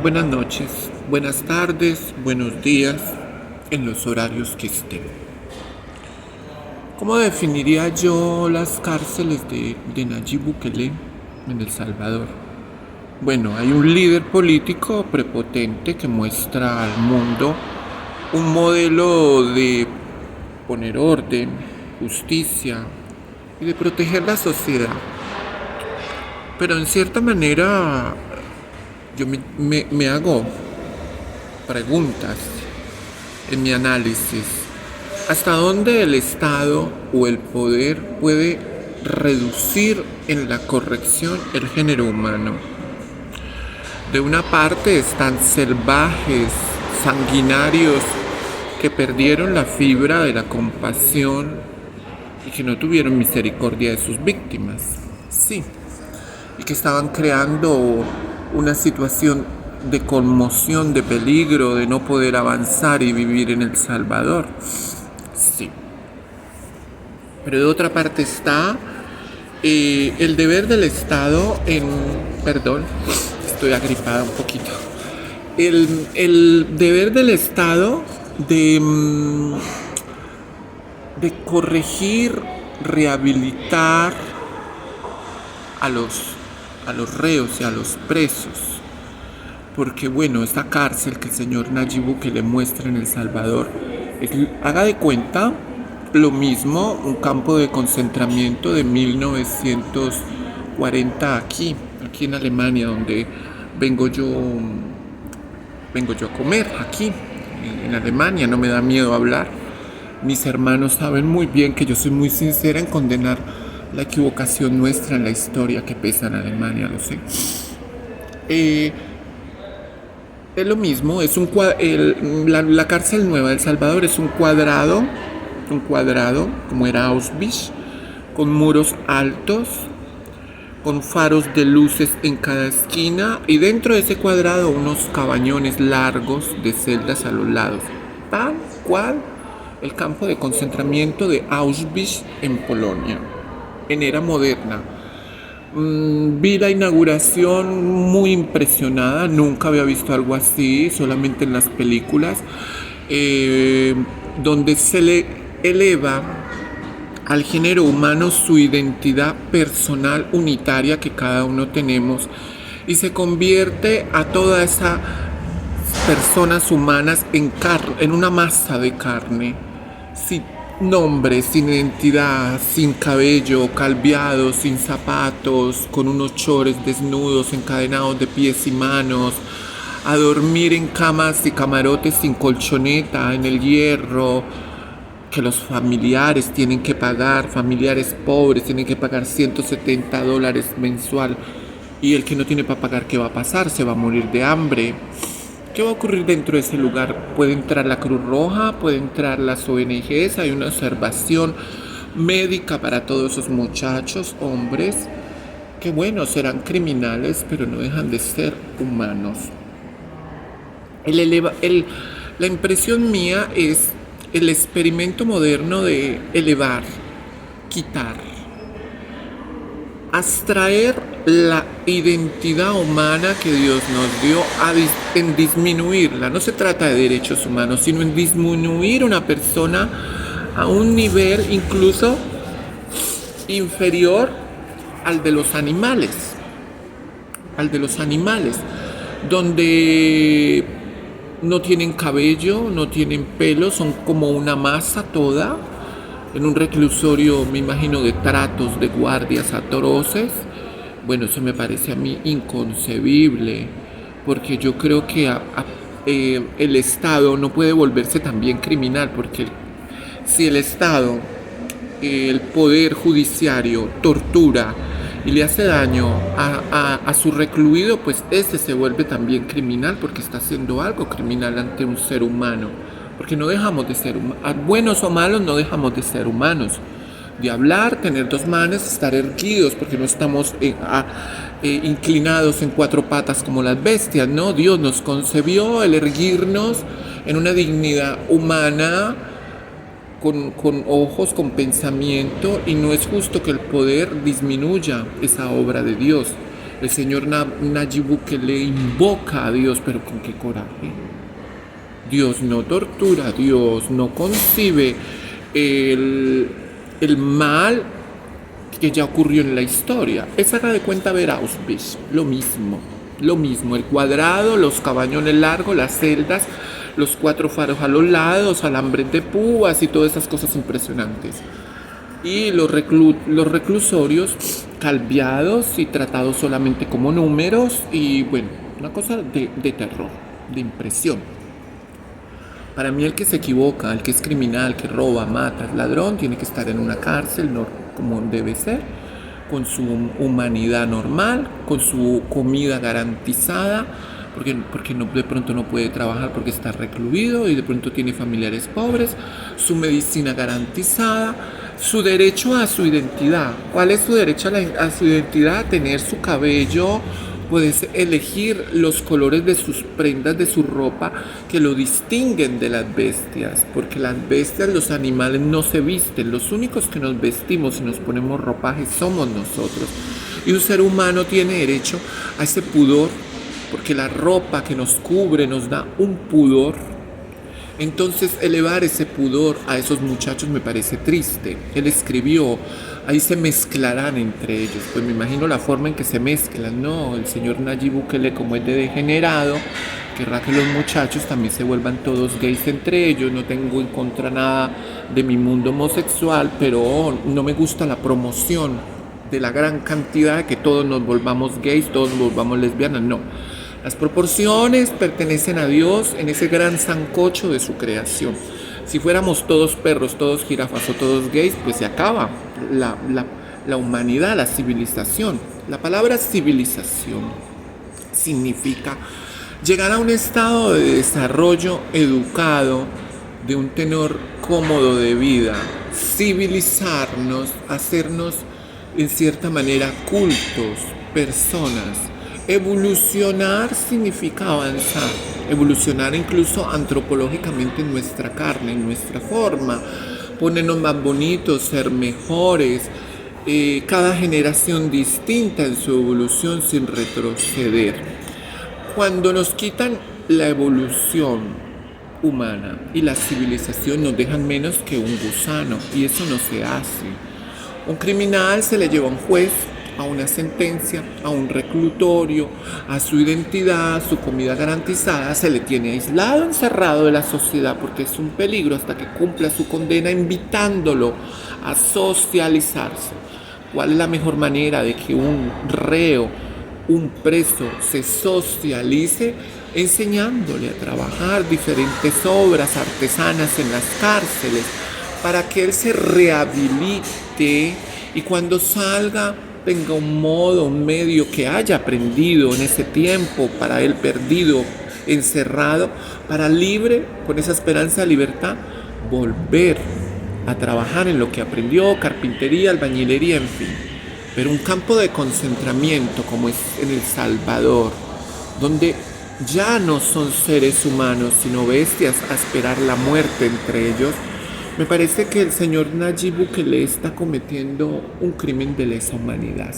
Buenas noches, buenas tardes, buenos días, en los horarios que estén. ¿Cómo definiría yo las cárceles de Nayib Bukele en El Salvador? Bueno, hay un líder político prepotente que muestra al mundo un modelo de poner orden, justicia y de proteger la sociedad. Pero en cierta manera yo me hago preguntas en mi análisis. ¿Hasta dónde el Estado o el poder puede reducir en la corrección el género humano? De una parte están salvajes, sanguinarios, que perdieron la fibra de la compasión y que no tuvieron misericordia de sus víctimas. Sí, y que estaban creando una situación de conmoción, de peligro, de no poder avanzar y vivir en El Salvador. Sí. Pero de otra parte está el deber del Estado en... Perdón, estoy agripada un poquito. El deber del Estado de corregir, rehabilitar a los reos y a los presos. Porque bueno, esta cárcel que el señor Nayib Bukele muestra en El Salvador, haga de cuenta lo mismo, un campo de concentramiento de 1940 aquí en Alemania, donde vengo yo a comer, aquí en Alemania. No me da miedo hablar. Mis hermanos saben muy bien que yo soy muy sincera en condenar la equivocación nuestra en la historia que pesa en Alemania, lo sé. Es lo mismo, es la cárcel nueva de El Salvador es un cuadrado, como era Auschwitz, con muros altos, con faros de luces en cada esquina y dentro de ese cuadrado unos cabañones largos de celdas a los lados, tal cual el campo de concentramiento de Auschwitz en Polonia, en era moderna. Vi la inauguración muy impresionada, nunca había visto algo así, solamente en las películas, donde se le eleva al género humano su identidad personal unitaria que cada uno tenemos y se convierte a todas esas personas humanas en una masa de carne, sin nombre, sin identidad, sin cabello, calviados, sin zapatos, con unos chores desnudos, encadenados de pies y manos, a dormir en camas y camarotes sin colchoneta, en el hierro, que los familiares tienen que pagar, familiares pobres tienen que pagar $170 mensual, y el que no tiene para pagar, ¿qué va a pasar? Se va a morir de hambre. ¿Qué va a ocurrir dentro de ese lugar? Puede entrar la Cruz Roja, puede entrar las ONGs, hay una observación médica para todos esos muchachos, hombres, que bueno, serán criminales, pero no dejan de ser humanos. La impresión mía es el experimento moderno de elevar, quitar, abstraer la identidad humana que Dios nos dio en disminuirla. No se trata de derechos humanos, sino en disminuir una persona a un nivel incluso inferior al de los animales, donde no tienen cabello, no tienen pelo, son como una masa toda, en un reclusorio, me imagino, de tratos de guardias atroces. Bueno, eso me parece a mí inconcebible, porque yo creo que el Estado no puede volverse también criminal, porque si el Estado, el poder judiciario, tortura y le hace daño a su recluido, pues ese se vuelve también criminal, porque está haciendo algo criminal ante un ser humano. Porque no dejamos de ser humanos, buenos o malos, no dejamos de ser humanos. De hablar, tener dos manos, estar erguidos, porque no estamos inclinados en cuatro patas como las bestias, ¿no? Dios nos concebió el erguirnos en una dignidad humana, con ojos, con pensamiento, y no es justo que el poder disminuya esa obra de Dios. El señor Nayib Bukele invoca a Dios, pero ¿con qué coraje? Dios no tortura, Dios no concibe el mal que ya ocurrió en la historia. Es haga de cuenta ver Auschwitz, lo mismo, el cuadrado, los cabañones largos, las celdas, los 4 faros a los lados, alambres de púas y todas esas cosas impresionantes. Y los reclusorios calviados y tratados solamente como números y bueno, una cosa de terror, de impresión. Para mí el que se equivoca, el que es criminal, que roba, mata, es ladrón, tiene que estar en una cárcel, no, como debe ser, con su humanidad normal, con su comida garantizada, porque no, de pronto no puede trabajar porque está recluido y de pronto tiene familiares pobres, su medicina garantizada, su derecho a su identidad. ¿Cuál es su derecho a su identidad? Tener su cabello, puedes elegir los colores de sus prendas, de su ropa, que lo distinguen de las bestias, porque las bestias, los animales no se visten, los únicos que nos vestimos y nos ponemos ropaje somos nosotros. Y un ser humano tiene derecho a ese pudor, porque la ropa que nos cubre nos da un pudor. Entonces elevar ese pudor a esos muchachos me parece triste. Él escribió, ahí se mezclarán entre ellos. Pues me imagino la forma en que se mezclan, ¿no? El señor Nayib Bukele, como es de degenerado, querrá que los muchachos también se vuelvan todos gays entre ellos. No tengo en contra nada de mi mundo homosexual, pero no me gusta la promoción de la gran cantidad de que todos nos volvamos gays, todos nos volvamos lesbianas, no. Las proporciones pertenecen a Dios en ese gran sancocho de su creación. Si fuéramos todos perros, todos jirafas o todos gays, pues se acaba la humanidad, la civilización. La palabra civilización significa llegar a un estado de desarrollo educado, de un tenor cómodo de vida, civilizarnos, hacernos en cierta manera cultos, personas. Evolucionar significa avanzar, evolucionar incluso antropológicamente en nuestra carne, en nuestra forma, ponernos más bonitos, ser mejores, cada generación distinta en su evolución sin retroceder. Cuando nos quitan la evolución humana y la civilización nos dejan menos que un gusano y eso no se hace. Un criminal se le lleva a un juez, a una sentencia, a un reclusorio, a su identidad, a su comida garantizada, se le tiene aislado, encerrado de la sociedad porque es un peligro hasta que cumpla su condena, invitándolo a socializarse. ¿Cuál es la mejor manera de que un reo, un preso se socialice? Enseñándole a trabajar diferentes obras artesanas en las cárceles para que él se rehabilite y cuando salga tenga un modo, un medio que haya aprendido en ese tiempo para él perdido, encerrado, para libre, con esa esperanza de libertad, volver a trabajar en lo que aprendió, carpintería, albañilería, en fin. Pero un campo de concentramiento como es en El Salvador, donde ya no son seres humanos, sino bestias a esperar la muerte entre ellos, me parece que el señor Nayib Bukele está cometiendo un crimen de lesa humanidad.